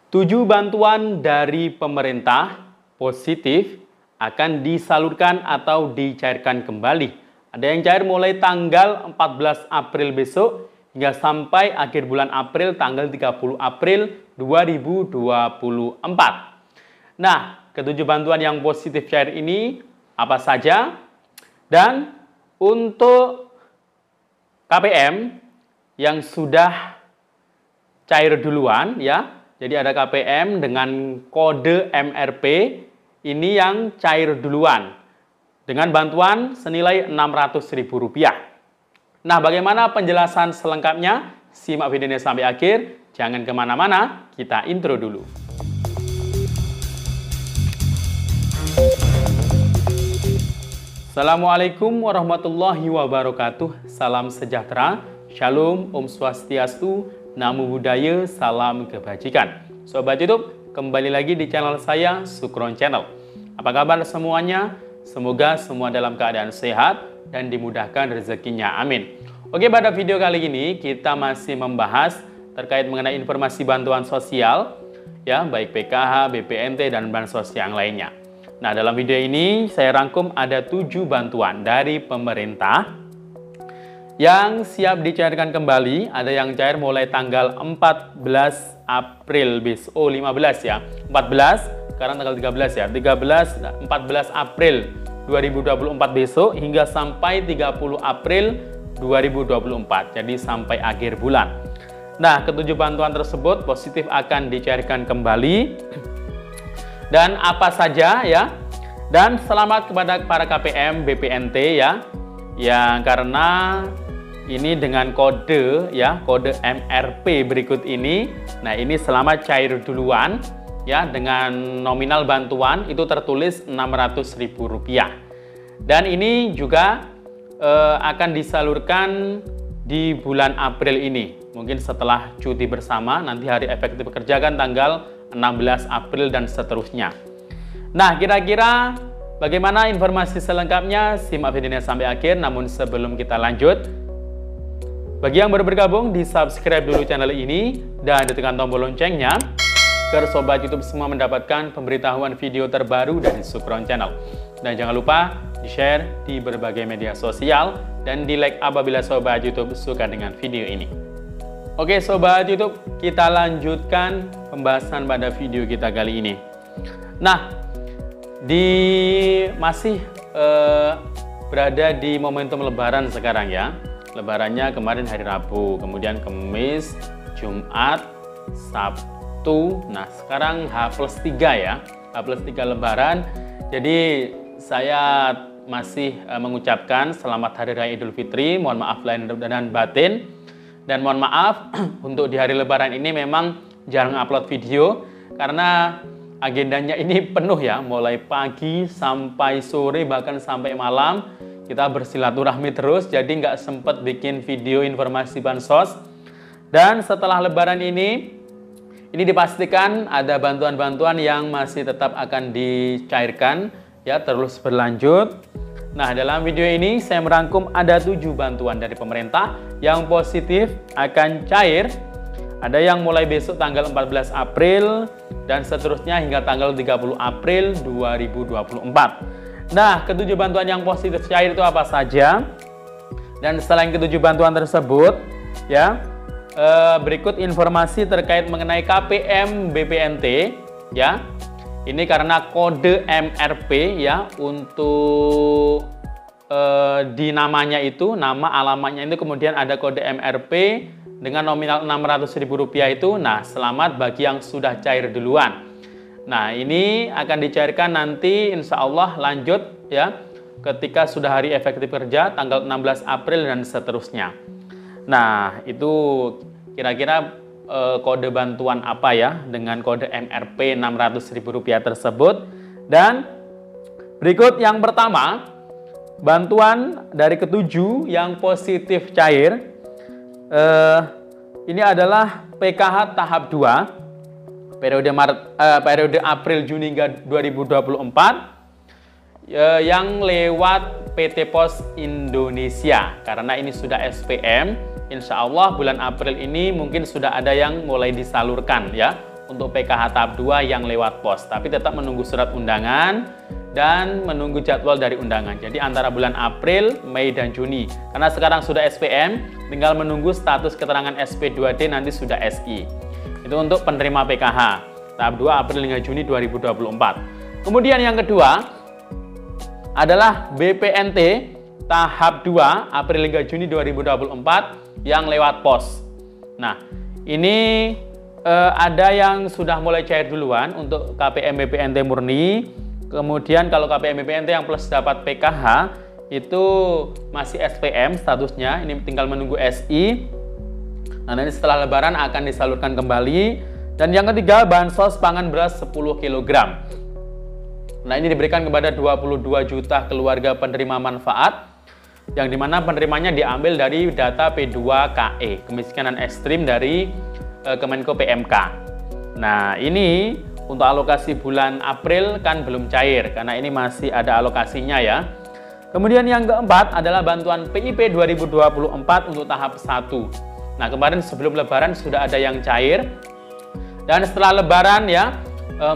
7 bantuan dari pemerintah positif akan disalurkan atau dicairkan kembali. Ada yang cair mulai tanggal 14 April besok hingga sampai akhir bulan April tanggal 30 April 2024. Nah, ketujuh bantuan yang positif cair ini apa saja? Dan untuk KPM yang sudah cair duluan ya. Jadi ada KPM dengan kode MRP ini yang cair duluan dengan bantuan senilai Rp600.000. Nah, bagaimana penjelasan selengkapnya? Simak videonya sampai akhir. Jangan kemana-mana, kita intro dulu. Assalamualaikum warahmatullahi wabarakatuh. Salam sejahtera, Shalom, Om Swastiastu, Namo Buddhaya, salam kebajikan. Sobat YouTube, kembali lagi di channel saya, Sukron Channel. Apa kabar semuanya? Semoga semua dalam keadaan sehat dan dimudahkan rezekinya. Amin. Oke, pada video kali ini kita masih membahas terkait mengenai informasi bantuan sosial, ya, baik PKH, BPNT, dan bansos yang lainnya. Nah, dalam video ini saya rangkum ada 7 bantuan dari pemerintah yang siap dicairkan kembali. Ada yang cair mulai tanggal 14 April besok, 15 ya, 14, sekarang tanggal 13 ya, 14 April 2024 besok hingga sampai 30 April 2024, jadi sampai akhir bulan. Nah, ketujuh bantuan tersebut positif akan dicairkan kembali. Dan apa saja ya? Dan selamat kepada para KPM BPNT ya, yang karena ini dengan kode ya, kode MRP berikut ini. Nah, ini selamat cair duluan ya, dengan nominal bantuan itu tertulis Rp600.000. Dan ini juga akan disalurkan di bulan April ini. Mungkin setelah cuti bersama, nanti hari efektif bekerja kan tanggal 16 April dan seterusnya. Nah, kira-kira bagaimana informasi selengkapnya? Simak videonya sampai akhir. Namun sebelum kita lanjut, bagi yang baru bergabung, di subscribe dulu channel ini dan ditekan tombol loncengnya agar sobat YouTube semua mendapatkan pemberitahuan video terbaru dari Sukron Channel. Dan jangan lupa di-share di berbagai media sosial dan di-like apabila sobat YouTube suka dengan video ini. Oke sobat YouTube, kita lanjutkan pembahasan pada video kita kali ini. Nah, masih berada di momentum Lebaran sekarang ya. Lebarannya kemarin hari Rabu, kemudian Kamis, Jumat, Sabtu. Nah, sekarang H+3 ya. H+3 Lebaran. Jadi saya masih mengucapkan selamat Hari Raya Idul Fitri. Mohon maaf lahir dan batin. Dan mohon maaf untuk di hari Lebaran ini memang jarang upload video karena agendanya ini penuh ya. Mulai pagi sampai sore bahkan sampai malam kita bersilaturahmi terus. Jadi nggak sempat bikin video informasi bansos. Dan setelah Lebaran ini dipastikan ada bantuan-bantuan yang masih tetap akan dicairkan ya, terus berlanjut. Nah, dalam video ini saya merangkum ada 7 bantuan dari pemerintah yang positif akan cair. Ada yang mulai besok tanggal 14 April dan seterusnya hingga tanggal 30 April 2024. Nah, ketujuh bantuan yang positif cair itu apa saja? Dan selain ketujuh bantuan tersebut ya, berikut informasi terkait mengenai KPM BPNT ya. Ini karena kode MRP ya, untuk di namanya itu, nama alamatnya itu kemudian ada kode MRP dengan nominal Rp600.000 itu. Nah, selamat bagi yang sudah cair duluan. Nah, ini akan dicairkan nanti insya Allah lanjut ya, ketika sudah hari efektif kerja tanggal 16 April dan seterusnya. Nah, itu kira-kira kode bantuan apa ya dengan kode MRP Rp600.000 tersebut. Dan berikut yang pertama, bantuan dari ketujuh yang positif cair. Ini adalah PKH tahap 2 periode April Juni 2024 yang lewat PT Pos Indonesia. Karena ini sudah SPM, insya Allah bulan April ini mungkin sudah ada yang mulai disalurkan ya untuk PKH tahap 2 yang lewat pos, tapi tetap menunggu surat undangan dan menunggu jadwal dari undangan. Jadi antara bulan April, Mei, dan Juni. Karena sekarang sudah SPM, tinggal menunggu status keterangan SP2D, nanti sudah SI. Itu untuk penerima PKH tahap 2 April hingga Juni 2024. Kemudian yang kedua adalah BPNT tahap 2 April hingga Juni 2024 yang lewat pos. Nah, ini ada yang sudah mulai cair duluan untuk KPM BPNT murni. Kemudian kalau KPM BPNT yang plus dapat PKH itu masih SPM statusnya, ini tinggal menunggu SI. Nah, nanti setelah lebaran akan disalurkan kembali. Dan yang ketiga, bansos pangan beras 10 kg. Nah, ini diberikan kepada 22 juta keluarga penerima manfaat, yang dimana penerimanya diambil dari data P2KE, kemiskinan ekstrim dari Kemenko PMK. Nah, ini untuk alokasi bulan April kan belum cair, karena ini masih ada alokasinya ya. Kemudian yang keempat adalah bantuan PIP 2024 untuk tahap 1. Nah, kemarin sebelum lebaran sudah ada yang cair. Dan setelah lebaran ya,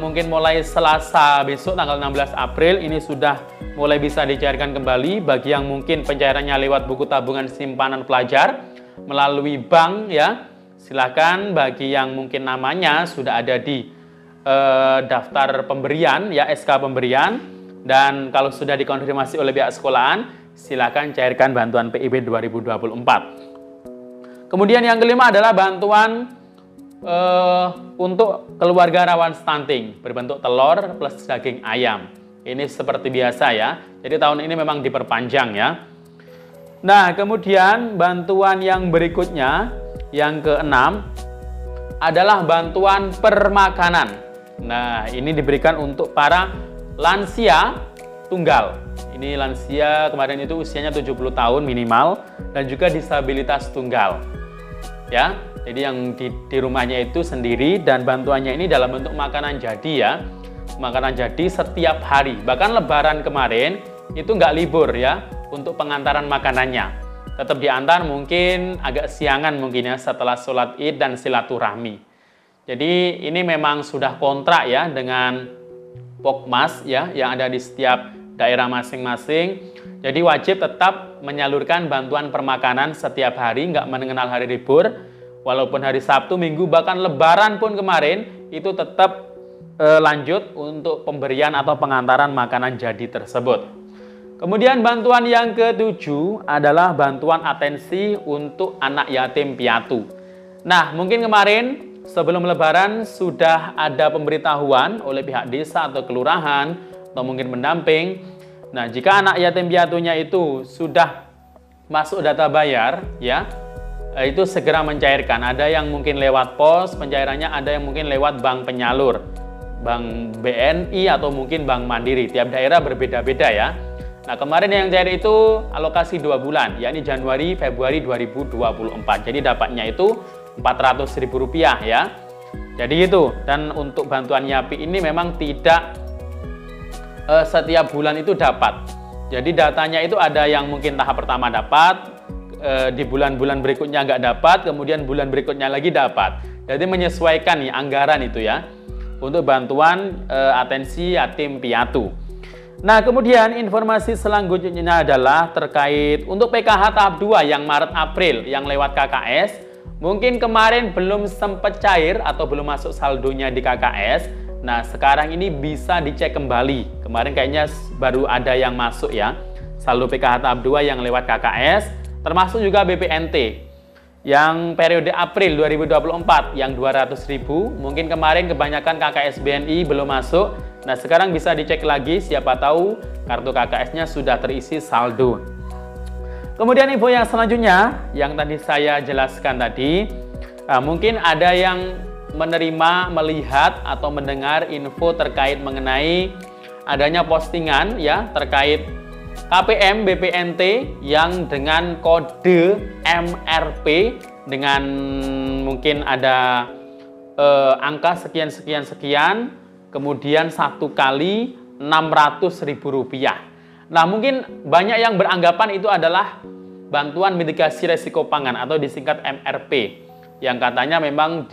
mungkin mulai Selasa besok tanggal 16 April ini sudah mulai bisa dicairkan kembali bagi yang mungkin pencairannya lewat buku tabungan simpanan pelajar melalui bank ya. Silakan bagi yang mungkin namanya sudah ada di daftar pemberian ya, SK pemberian, dan kalau sudah dikonfirmasi oleh pihak sekolahan silakan cairkan bantuan PIP 2024. Kemudian yang kelima adalah bantuan untuk keluarga rawan stunting berbentuk telur plus daging ayam. Ini seperti biasa ya. Jadi tahun ini memang diperpanjang ya. Nah, kemudian bantuan yang berikutnya, yang keenam adalah bantuan permakanan. Nah, ini diberikan untuk para lansia tunggal. Ini lansia kemarin itu usianya 70 tahun minimal dan juga disabilitas tunggal. Ya, jadi yang di rumahnya itu sendiri, dan bantuannya ini dalam bentuk makanan jadi ya. Makanan jadi setiap hari. Bahkan lebaran kemarin itu nggak libur ya untuk pengantaran makanannya. Tetap diantar mungkin agak siangan mungkin ya setelah sholat Id dan silaturahmi. Jadi ini memang sudah kontrak ya dengan Pokmas ya yang ada di setiap daerah masing-masing. Jadi wajib tetap menyalurkan bantuan permakanan setiap hari, nggak mengenal hari libur. Walaupun hari Sabtu, Minggu, bahkan lebaran pun kemarin itu tetap lanjut untuk pemberian atau pengantaran makanan jadi tersebut. Kemudian bantuan yang ketujuh adalah bantuan atensi untuk anak yatim piatu. Nah, mungkin kemarin sebelum lebaran sudah ada pemberitahuan oleh pihak desa atau kelurahan atau mungkin pendamping. Nah, jika anak yatim piatunya itu sudah masuk data bayar ya, itu segera mencairkan. Ada yang mungkin lewat pos pencairannya, ada yang mungkin lewat bank penyalur, Bank BNI atau mungkin Bank Mandiri. Tiap daerah berbeda-beda ya. Nah, kemarin yang cair itu alokasi 2 bulan, yakni Januari Februari 2024. Jadi dapatnya itu Rp400.000 ya. Jadi itu. Dan untuk bantuan YAPI ini memang tidak setiap bulan itu dapat. Jadi datanya itu ada yang mungkin tahap pertama dapat, di bulan-bulan berikutnya nggak dapat, kemudian bulan berikutnya lagi dapat. Jadi menyesuaikan nih anggaran itu ya untuk bantuan atensi yatim piatu. Nah, kemudian informasi selanjutnya adalah terkait untuk PKH tahap 2 yang Maret April yang lewat KKS. Mungkin kemarin belum sempat cair atau belum masuk saldonya di KKS. Nah, sekarang ini bisa dicek kembali. Kemarin kayaknya baru ada yang masuk ya, saldo PKH tahap 2 yang lewat KKS, termasuk juga BPNT yang periode April 2024 yang 200.000. Mungkin kemarin kebanyakan KKS BNI belum masuk. Nah, sekarang bisa dicek lagi, siapa tahu kartu KKS-nya sudah terisi saldo. Kemudian info yang selanjutnya yang tadi saya jelaskan tadi, mungkin ada yang menerima, melihat atau mendengar info terkait mengenai adanya postingan ya terkait KPM BPNT yang dengan kode MRP dengan mungkin ada angka sekian, kemudian 1 kali Rp600.000. Nah, mungkin banyak yang beranggapan itu adalah bantuan mitigasi resiko pangan atau disingkat MRP yang katanya memang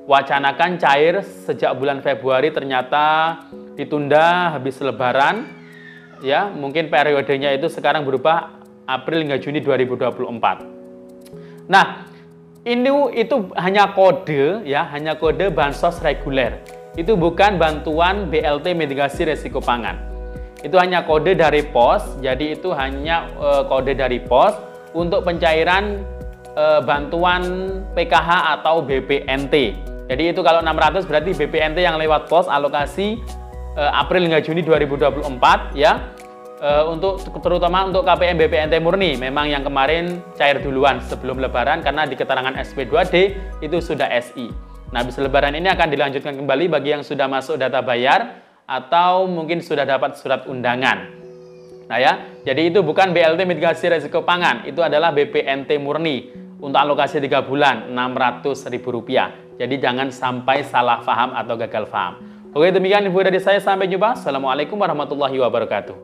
diwacanakan cair sejak bulan Februari ternyata ditunda habis Lebaran. Ya, mungkin periodenya itu sekarang berubah April hingga Juni 2024. Nah, itu hanya kode ya, hanya kode bansos reguler. Itu bukan bantuan BLT mitigasi resiko pangan. Itu hanya kode dari pos. Jadi itu hanya kode dari pos untuk pencairan bantuan PKH atau BPNT. Jadi itu kalau 600 berarti BPNT yang lewat pos alokasi April hingga Juni 2024 ya. Terutama untuk KPM BPNT murni, memang yang kemarin cair duluan sebelum Lebaran karena di keterangan SP2D itu sudah SI. Nah, habis Lebaran ini akan dilanjutkan kembali bagi yang sudah masuk data bayar atau mungkin sudah dapat surat undangan. Nah ya, jadi itu bukan BLT mitigasi resiko pangan, itu adalah BPNT murni untuk alokasi 3 bulan Rp600.000. Jadi jangan sampai salah paham atau gagal paham. Oke, demikian info dari saya, sampai jumpa. Assalamualaikum warahmatullahi wabarakatuh.